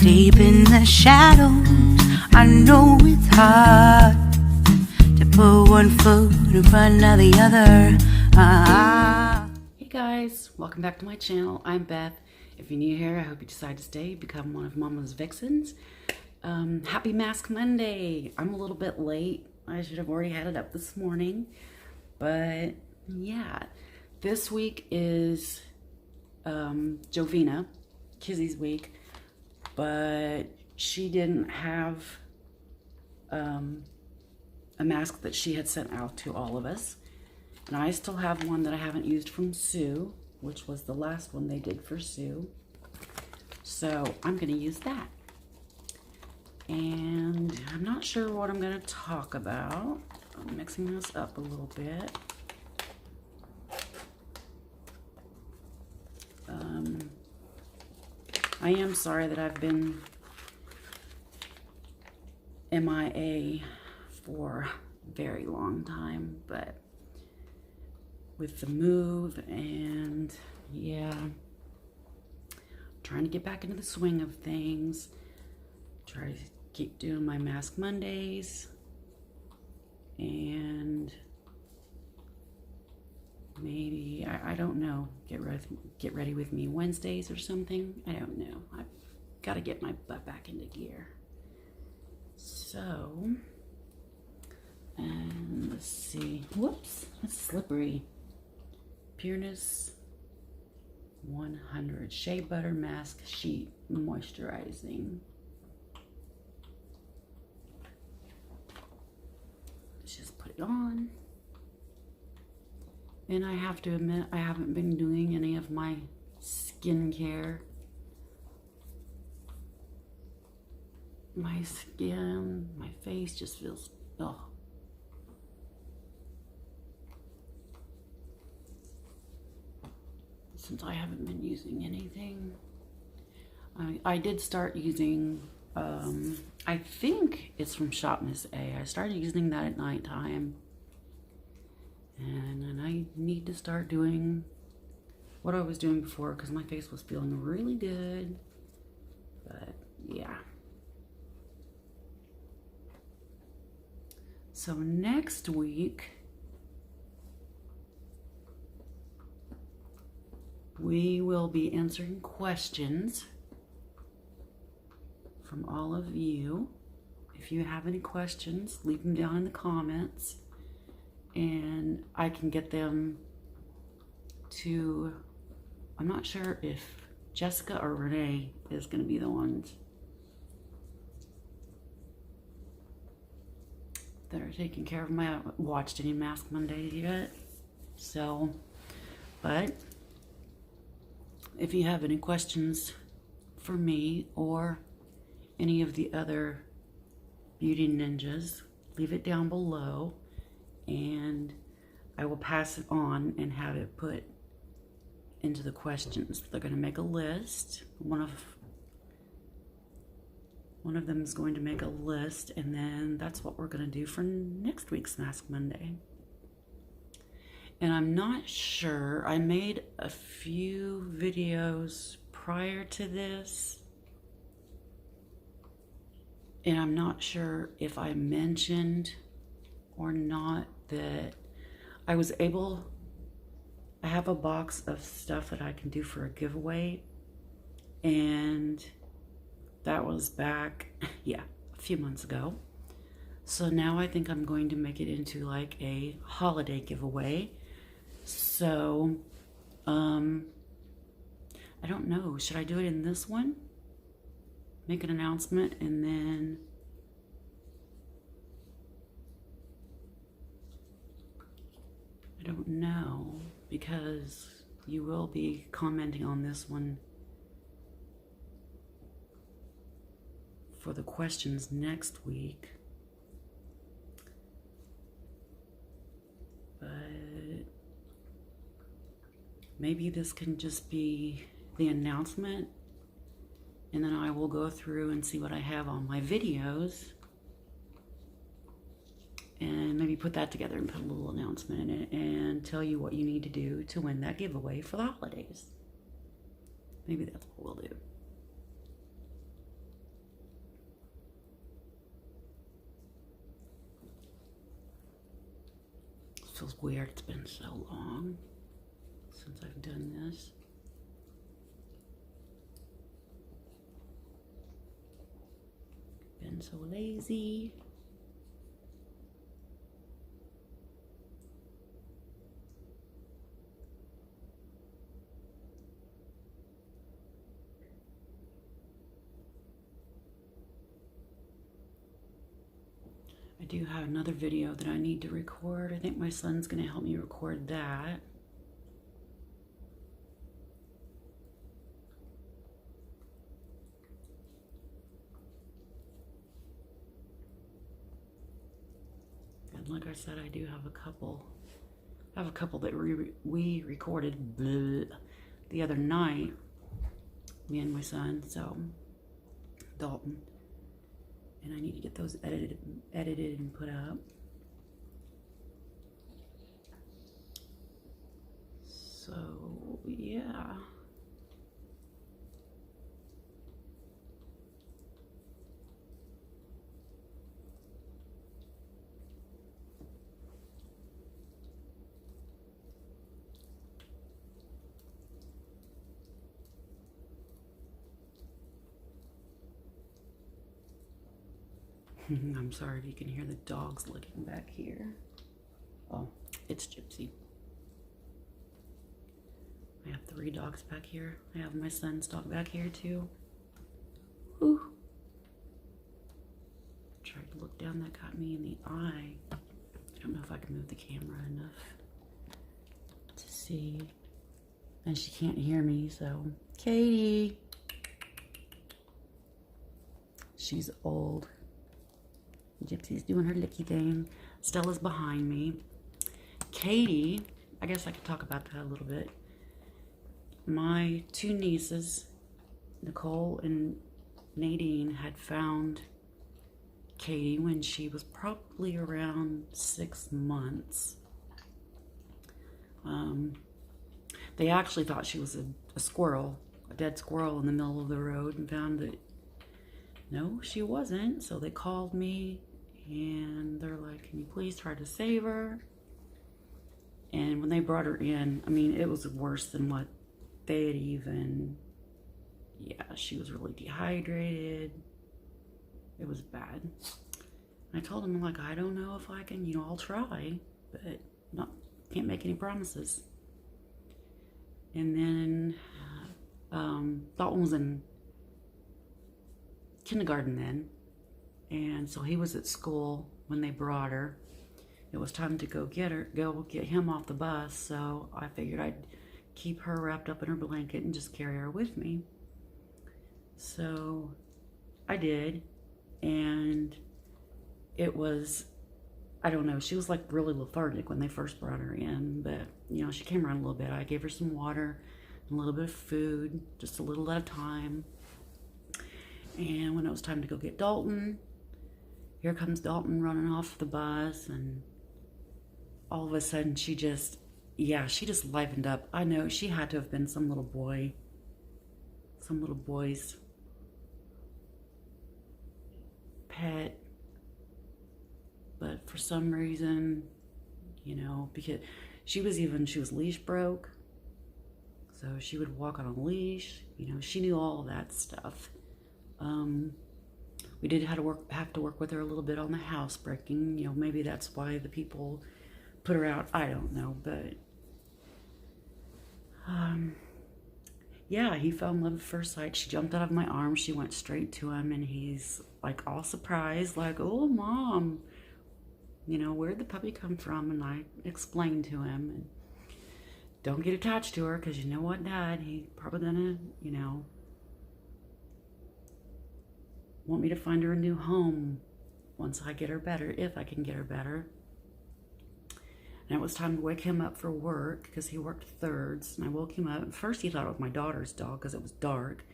Deep in the shadows, I know it's hard to put one foot in front of the other. Hey guys, welcome back to my channel. I'm Beth. If you're new here, I hope you decide to stay, become one of Mama's Vixens. Happy Mask Monday. I'm a little bit late. I should have already had it up this morning. But yeah, this week is Jovina, Kizzy's week. But she didn't have a mask that she had sent out to all of us. And I still have one that I haven't used from Sue, which was the last one they did for Sue. So I'm going to use that. And I'm not sure what I'm going to talk about. I'm mixing this up a little bit. I am sorry that I've been MIA for a very long time, but with the move and yeah, trying to get back into the swing of things, try to keep doing my Mask Mondays and maybe, I don't know, get ready with me Wednesdays or something. I don't know. I've got to get my butt back into gear. So, and let's see. Whoops, that's slippery. Pureness 100 Shea Butter Mask Sheet Moisturizing. Let's just put it on. And I have to admit, I haven't been doing any of my skincare. My skin, my face just feels, ugh. Since I haven't been using anything. I did start using, I think it's from Shop Miss A. I started using that at nighttime. And then I need to start doing what I was doing before because my face was feeling really good. But yeah. So next week, we will be answering questions from all of you. If you have any questions, leave them down in the comments. And I can get them to, I'm not sure if Jessica or Renee is going to be the ones that are taking care of my, I haven't watched any Mask Mondays yet. So, but if you have any questions for me or any of the other beauty ninjas, leave it down below. And I will pass it on and have it put into the questions. They're going to make a list. One of them is going to make a list, and then that's what we're going to do for next week's Mask Monday. And I'm not sure. I made a few videos prior to this, and I'm not sure if I mentioned or not that I have a box of stuff that I can do for a giveaway, and that was back, yeah, a few months ago. So now I think I'm going to make it into like a holiday giveaway. So, I don't know, should I do it in this one? Make an announcement and then I don't know, because you will be commenting on this one for the questions next week. But maybe this can just be the announcement, and then I will go through and see what I have on my videos and maybe put that together and put a little announcement in it and tell you what you need to do to win that giveaway for the holidays. Maybe that's what we'll do. feels weird. It's been so long since I've done this. Been so lazy. I do have another video that I need to record. I think my son's going to help me record that. And like I said, I do have a couple. I have a couple that we recorded the other night, me and my son, so Dalton. And I need to get those edited and put up. So, yeah. I'm sorry if you can hear the dogs licking back here. Oh, it's Gypsy. I have 3 dogs back here. I have my son's dog back here too. Whew. Tried to look down, that got me in the eye. I don't know if I can move the camera enough to see. And she can't hear me, so. Katie. She's old. Gypsy's doing her licky thing. Stella's behind me. Katie, I guess I could talk about that a little bit. My 2 nieces, Nicole and Nadine, had found Katie when she was probably around 6 months. They actually thought she was a squirrel, a dead squirrel in the middle of the road, and found that no, she wasn't. So they called me and they're like, can you please try to save her? And when they brought her in, I mean, it was worse than what they had even, yeah, she was really dehydrated. It was bad. I told them, like, I don't know if I can, I'll try, but can't make any promises. And then Dalton was in kindergarten then, and so he was at school when they brought her. It was time to go get him off the bus, so I figured I'd keep her wrapped up in her blanket and just carry her with me. So I did, and it was, I don't know, she was like really lethargic when they first brought her in, but she came around a little bit. I gave her some water and a little bit of food, just a little at a time. And when it was time to go get Dalton, here comes Dalton running off the bus, and all of a sudden she just livened up. I know she had to have been some little boy's pet, but for some reason, because she was leash broke, so she would walk on a leash. She knew all of that stuff. We did have to work with her a little bit on the housebreaking. Maybe that's why the people put her out. I don't know, but yeah, he fell in love at first sight. She jumped out of my arms. She went straight to him, and he's like all surprised, like, "Oh, Mom, where'd the puppy come from?" And I explained to him, and don't get attached to her, because you know what, Dad, he's probably gonna, want me to find her a new home once I get her better, if I can get her better. And it was time to wake him up for work, because he worked thirds, and I woke him up. At first he thought it was my daughter's dog because it was dark,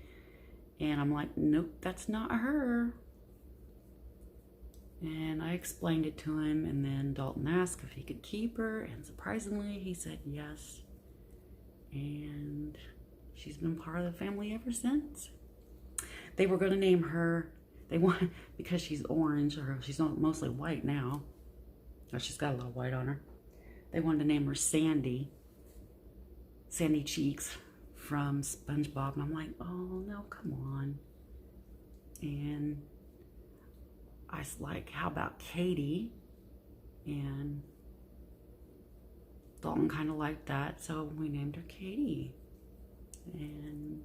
and I'm like, nope, that's not her. And I explained it to him, and then Dalton asked if he could keep her, and surprisingly he said yes, and she's been part of the family ever since. They were going to name her, because she's orange, or she's mostly white now. She's got a lot of white on her. they wanted to name her Sandy Cheeks from SpongeBob. And I'm like, oh, no, come on. And I was like, how about Katie? And Dalton kind of liked that, so we named her Katie. And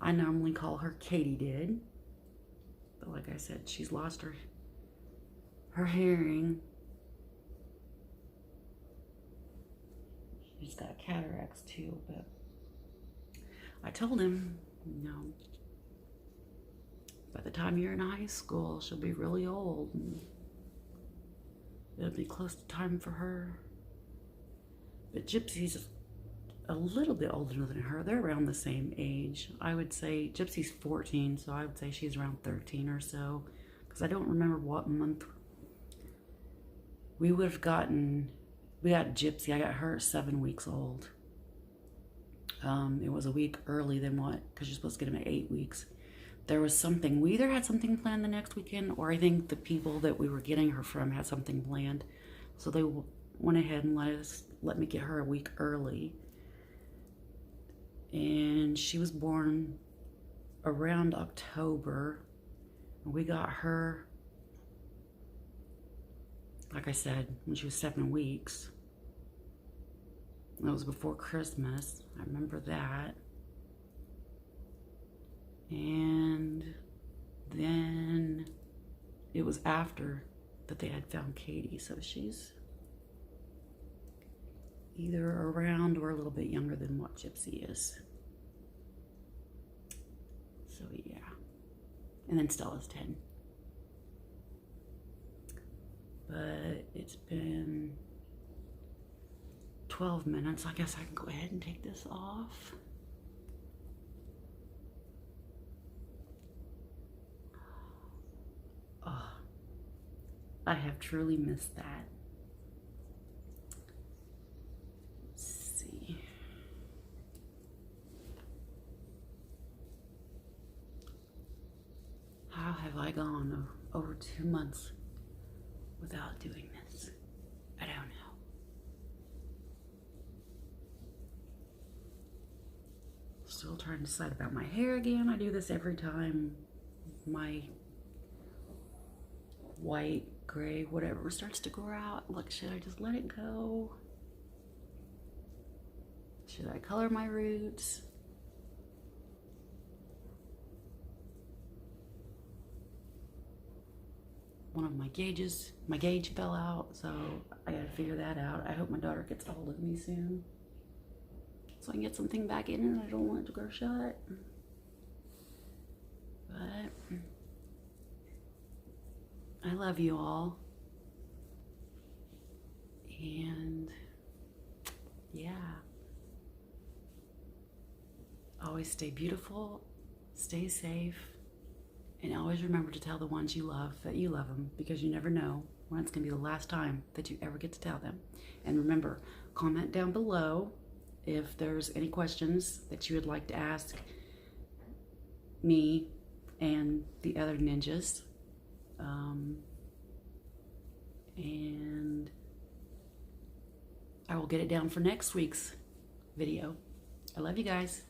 I normally call her Katydid, but like I said, she's lost her hearing. She's got cataracts too, but I told him, by the time you're in high school, she'll be really old. And it'll be close to time for her. But Gypsy's a little bit older than her. They're around the same age. I would say Gypsy's 14, so I would say she's around 13 or so. Because I don't remember what month we would have gotten. We got Gypsy. I got her at 7 weeks old. It was a week early than what, because you're supposed to get them at 8 weeks. There was something, we either had something planned the next weekend, or I think the people that we were getting her from had something planned. So they went ahead and let me get her a week early. And she was born around October. We got her, like I said, when she was 7 weeks. That was before Christmas. I remember that. And then it was after that they had found Katie. So she's either around or a little bit younger than what Gypsy is. So yeah. And then Stella's 10. But it's been 12 minutes. I guess I can go ahead and take this off. Oh, I have truly missed that. Let's see. How have I gone over 2 months without doing this? I don't know. Still trying to decide about my hair again. I do this every time my white, gray, whatever starts to grow out. Like, should I just let it go? Should I color my roots? One of my gauge fell out, so I gotta figure that out. I hope my daughter gets a hold of me soon, so I can get something back in and I don't want it to grow shut. But I love you all. And yeah. Always stay beautiful, stay safe, and always remember to tell the ones you love that you love them, because you never know when it's going to be the last time that you ever get to tell them. And remember, comment down below if there's any questions that you would like to ask me and the other ninjas. And I will get it down for next week's video. I love you guys.